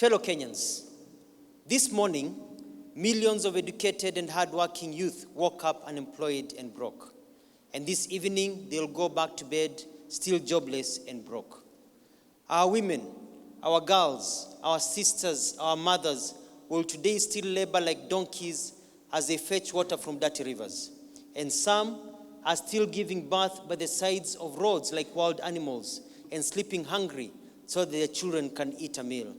Fellow Kenyans, this morning, millions of educated and hardworking youth woke up unemployed and broke. And this evening, they'll go back to bed still jobless and broke. Our women, our girls, our sisters, our mothers will today still labor like donkeys as they fetch water from dirty rivers. And some are still giving birth by the sides of roads like wild animals and sleeping hungry so that their children can eat a meal.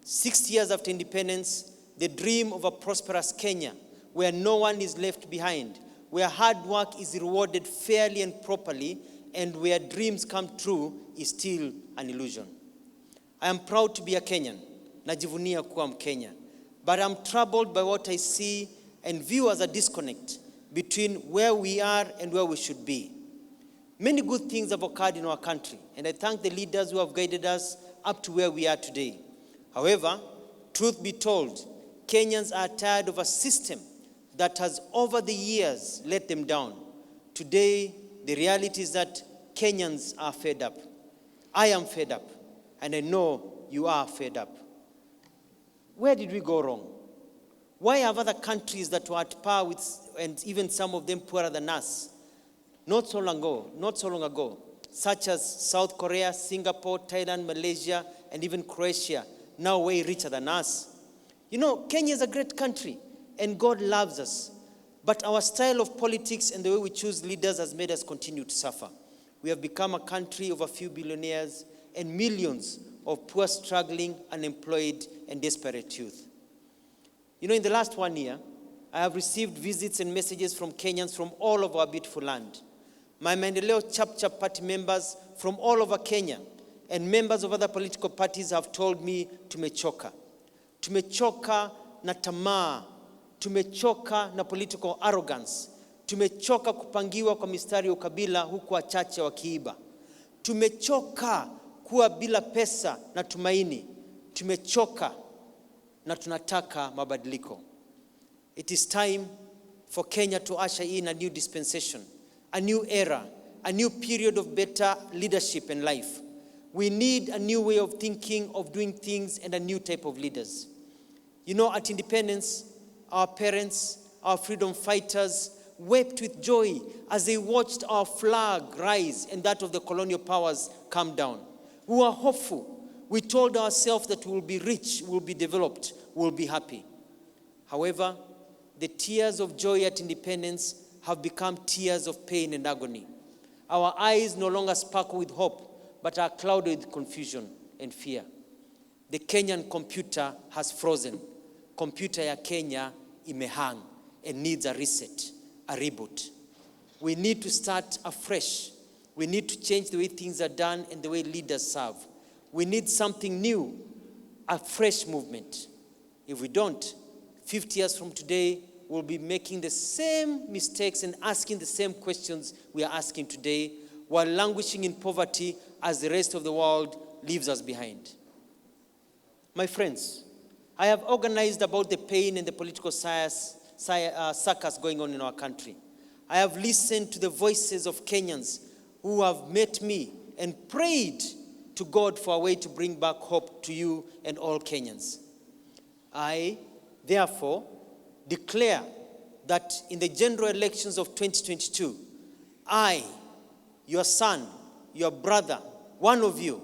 60 years after independence, the dream of a prosperous Kenya where no one is left behind, where hard work is rewarded fairly and properly, and where dreams come true is still an illusion. I am proud to be a Kenyan, najivunia kuwa Mkenya, but I'm troubled by what I see and view as a disconnect between where we are and where we should be. Many good things have occurred in our country, and I thank the leaders who have guided us up to where we are today. However, truth be told, Kenyans are tired of a system that has over the years let them down. Today, the reality is that Kenyans are fed up. I am fed up, and I know you are fed up. Where did we go wrong? Why have other countries that were at par with, and even some of them poorer than us, not so long ago, such as South Korea, Singapore, Thailand, Malaysia, and even Croatia, now way richer than us? You know, Kenya is a great country, and God loves us. But our style of politics and the way we choose leaders has made us continue to suffer. We have become a country of a few billionaires and millions of poor, struggling, unemployed, and desperate youth. You know, in the last 1 year, I have received visits and messages from Kenyans from all over our beautiful land. My Maendeleo Chap party members from all over Kenya and members of other political parties have told me tumechoka. Tumechoka na tamaa. Tumechoka na political arrogance. Tumechoka kupangiwa kwa mistari ya ukabila huku wachache wakiiba. Tumechoka kuwa bila pesa na tumaini. Tumechoka na tunataka mabadiliko. It is time for Kenya to usher in a new dispensation, a new era, a new period of better leadership and life. We need a new way of thinking, of doing things, and a new type of leaders. You know, at independence, our parents, our freedom fighters wept with joy as they watched our flag rise and that of the colonial powers come down. We were hopeful. We told ourselves that we will be rich, we will be developed, we will be happy. However, the tears of joy at independence have become tears of pain and agony. Our eyes no longer sparkle with hope, but are clouded with confusion and fear. The Kenyan computer has frozen. Computer ya Kenya imehang and needs a reset, a reboot. We need to start afresh. We need to change the way things are done and the way leaders serve. We need something new, a fresh movement. If we don't, 50 years from today, we'll be making the same mistakes and asking the same questions we are asking today, while languishing in poverty as the rest of the world leaves us behind. My friends, I have organized about the pain and the political circus going on in our country. I have listened to the voices of Kenyans who have met me and prayed to God for a way to bring back hope to you and all Kenyans. I, therefore, declare that in the general elections of 2022, I, your son, your brother, one of you,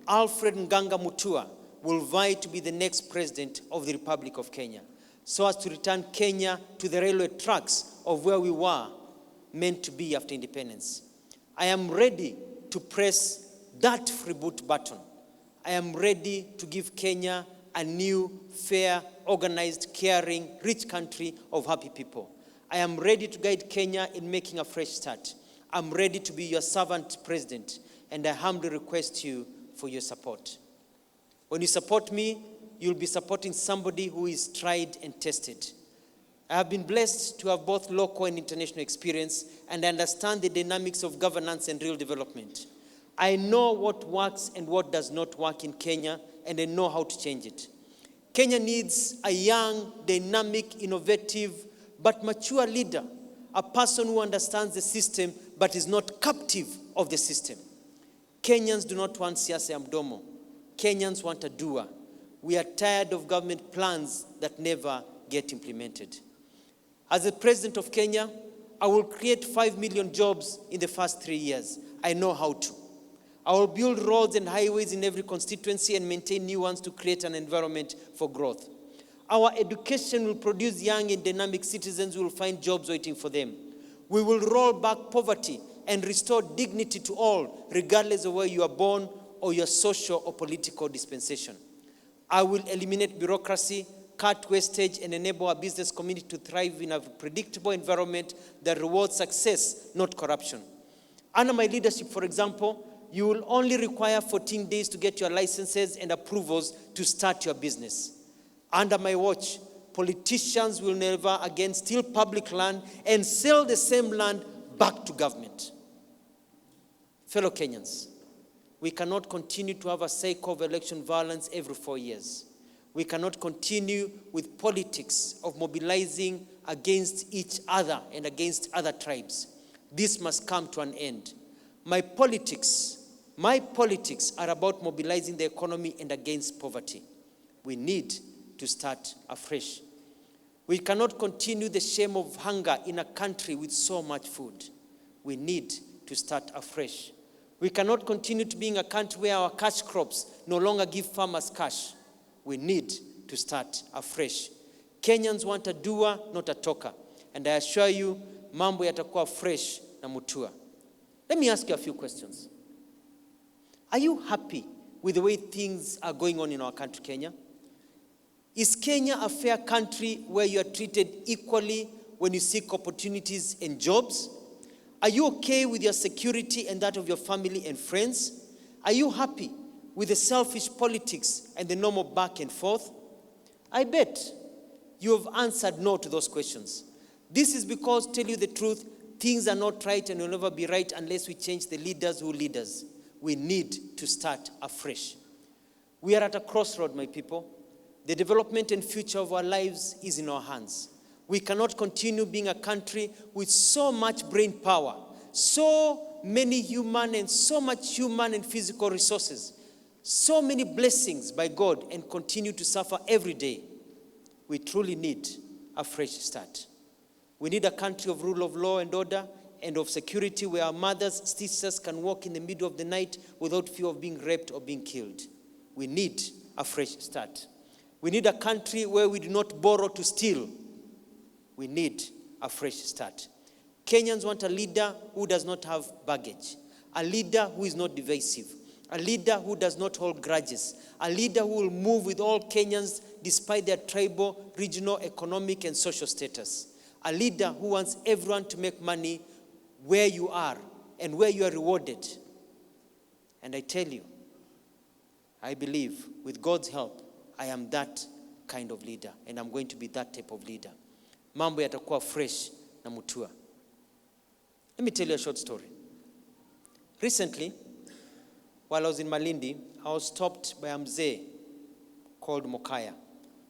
Alfred Mutua'S, will vie to be the next president of the Republic of Kenya, so as to return Kenya to the railway tracks of where we were meant to be after independence. I am ready to press that reboot button. I am ready to give Kenya a new, fair, organized, caring, rich country of happy people. I am ready to guide Kenya in making a fresh start. I'm ready to be your servant president, and I humbly request you for your support. When you support me, you'll be supporting somebody who is tried and tested. I have been blessed to have both local and international experience, and understand the dynamics of governance and real development. I know what works and what does not work in Kenya, and I know how to change it. Kenya needs a young, dynamic, innovative, but mature leader, a person who understands the system but is not captive of the system. Kenyans do not want siasa ya mdomo. Kenyans want a doer. We are tired of government plans that never get implemented. As the President of Kenya, I will create 5 million jobs in the first 3 years. I know how to. I will build roads and highways in every constituency and maintain new ones to create an environment for growth. Our education will produce young and dynamic citizens who will find jobs waiting for them. We will roll back poverty and restore dignity to all, regardless of where you are born or your social or political dispensation. I will eliminate bureaucracy, cut wastage, and enable our business community to thrive in a predictable environment that rewards success, not corruption. Under my leadership, for example, you will only require 14 days to get your licenses and approvals to start your business. Under my watch, politicians will never again steal public land and sell the same land back to government. Fellow Kenyans, we cannot continue to have a cycle of election violence every 4 years. We cannot continue with politics of mobilizing against each other and against other tribes. This must come to an end. My politics are about mobilizing the economy and against poverty. We need to start afresh. We cannot continue the shame of hunger in a country with so much food. We need to start afresh. We cannot continue to being a country where our cash crops no longer give farmers cash. We need to start afresh. Kenyans want a doer, not a talker. And I assure you, mambo yatakuwa fresh na Mutua. Let me ask you a few questions. Are you happy with the way things are going on in our country, Kenya? Is Kenya a fair country where you are treated equally when you seek opportunities and jobs? Are you okay with your security and that of your family and friends? Are you happy with the selfish politics and the normal back and forth? I bet you have answered no to those questions. This is because, to tell you the truth, things are not right and will never be right unless we change the leaders who lead us. We need to start afresh. We are at a crossroad, my people. The development and future of our lives is in our hands. We cannot continue being a country with so much brain power, so many human and physical resources, so many blessings by God, and continue to suffer every day. We truly need a fresh start. We need a country of rule of law and order and of security where our mothers, sisters can walk in the middle of the night without fear of being raped or being killed. We need a fresh start. We need a country where we do not borrow to steal. We need a fresh start. Kenyans want a leader who does not have baggage, a leader who is not divisive, a leader who does not hold grudges, a leader who will move with all Kenyans despite their tribal, regional, economic, and social status, a leader who wants everyone to make money where you are and where you are rewarded. And I tell you, I believe with God's help, I am that kind of leader, and I'm going to be that type of leader. Mambo yatakuwa fresh na Mutua. Let me tell you a short story. Recently, while I was in Malindi, I was stopped by a mzee called Mokaya,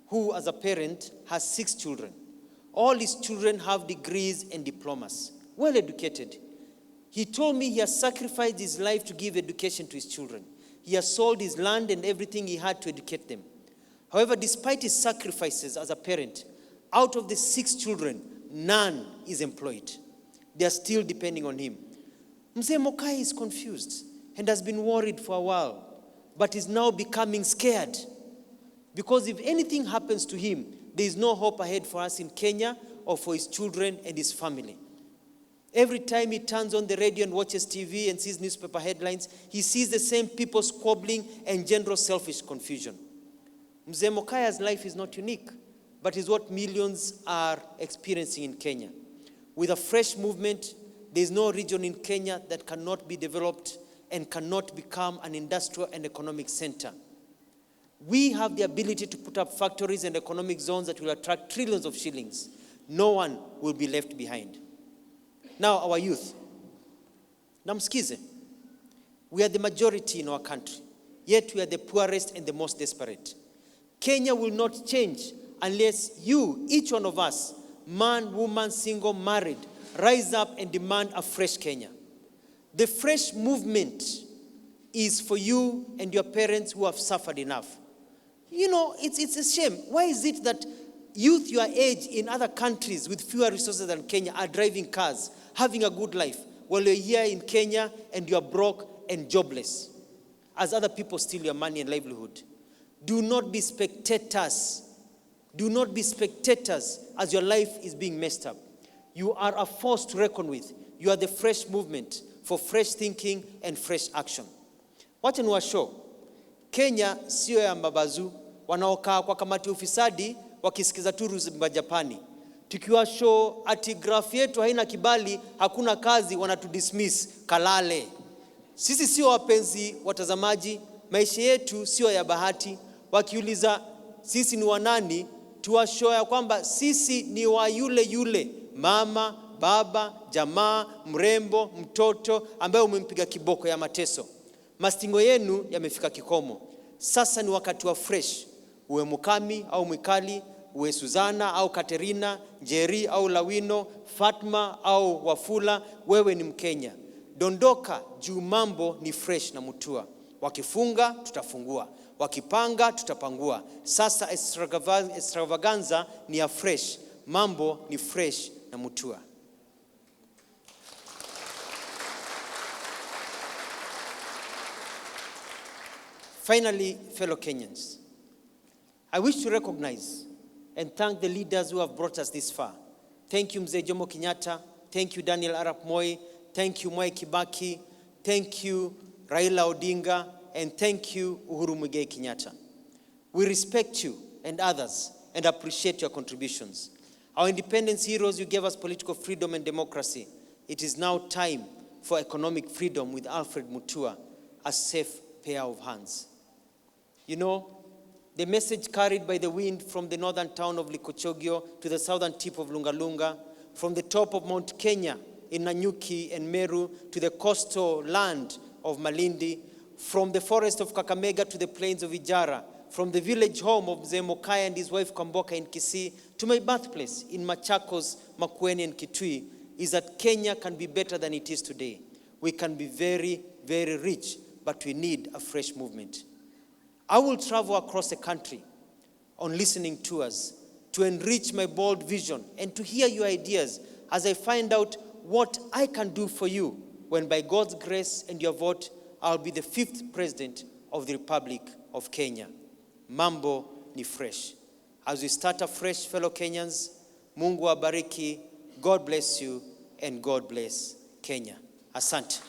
who as a parent has 6 children. All his children have degrees and diplomas, well educated. He told me he has sacrificed his life to give education to his children. He has sold his land and everything he had to educate them. However, despite his sacrifices as a parent, out of the 6 children, none is employed. They are still depending on him. Mzee Mokai is confused and has been worried for a while, but is now becoming scared. Because if anything happens to him, there is no hope ahead for us in Kenya or for his children and his family. Every time he turns on the radio and watches TV and sees newspaper headlines, he sees the same people squabbling and general selfish confusion. Mzee Mokaya's life is not unique, but is what millions are experiencing in Kenya. With a fresh movement, there is no region in Kenya that cannot be developed and cannot become an industrial and economic center. We have the ability to put up factories and economic zones that will attract trillions of shillings. No one will be left behind. Now, our youth. Namskize. We are the majority in our country, yet we are the poorest and the most desperate. Kenya will not change unless you, each one of us, man, woman, single, married, rise up and demand a fresh Kenya. The fresh movement is for you and your parents who have suffered enough. You know, it's a shame. Why is it that youth your age in other countries with fewer resources than Kenya are driving cars, having a good life, while you're here in Kenya and you're broke and jobless, as other people steal your money and livelihood? Do not be spectators. Do not be spectators as your life is being messed up. You are a force to reckon with. You are the fresh movement for fresh thinking and fresh action. Wacha niwashow, Kenya sio ya mabazu wanaokaa kwa kamati ufisadi wakisikiza turu za Japani. Tukiwa show ati graph yetu haina kibali, hakuna kazi, wanatudismiss kalale. Sisi sio wapenzi watazamaji, maisha yetu sio ya bahati. Wakiuliza sisi ni wanani, tuwashow ya kwamba sisi ni wa yule yule mama, baba, jamaa, mrembo, mtoto ambaye umempiga kiboko ya mateso. Mastingo yenu yamefika kikomo. Sasa ni wakati wa fresh. Uwe Mukami au Mwikali, uwe Suzana au Katerina, Njeri au Lawino, Fatma au Wafula, wewe ni Mkenya. Dondoka juu mambo ni fresh na Mutua. Wakifunga tutafungua, wakipanga tutapangua. Sasa extravaganza ni ya fresh, mambo ni fresh na Mutua. Finally, fellow Kenyans, I wish to recognize and thank the leaders who have brought us this far. Thank you, Mzee Jomo Kenyatta. Thank you, Daniel Arap Moi. Thank you, Mwai Kibaki. Thank you, Raila Odinga. And thank you, Uhuru Muigai Kenyatta. We respect you and others and appreciate your contributions. Our independence heroes, you gave us political freedom and democracy. It is now time for economic freedom with Alfred Mutua, a safe pair of hands. You know, the message carried by the wind from the northern town of Likochogio to the southern tip of Lungalunga, from the top of Mount Kenya in Nanyuki and Meru to the coastal land of Malindi, from the forest of Kakamega to the plains of Ijara, from the village home of Mzee Mokai and his wife Kamboka in Kisii to my birthplace in Machakos, Makueni and Kitui, is that Kenya can be better than it is today. We can be very, very rich, but we need a fresh movement. I will travel across the country on listening tours to enrich my bold vision and to hear your ideas as I find out what I can do for you when by God's grace and your vote, I'll be the 5th president of the Republic of Kenya. Mambo ni fresh. As we start afresh, fellow Kenyans, Mungu abariki, God bless you, and God bless Kenya. Asante.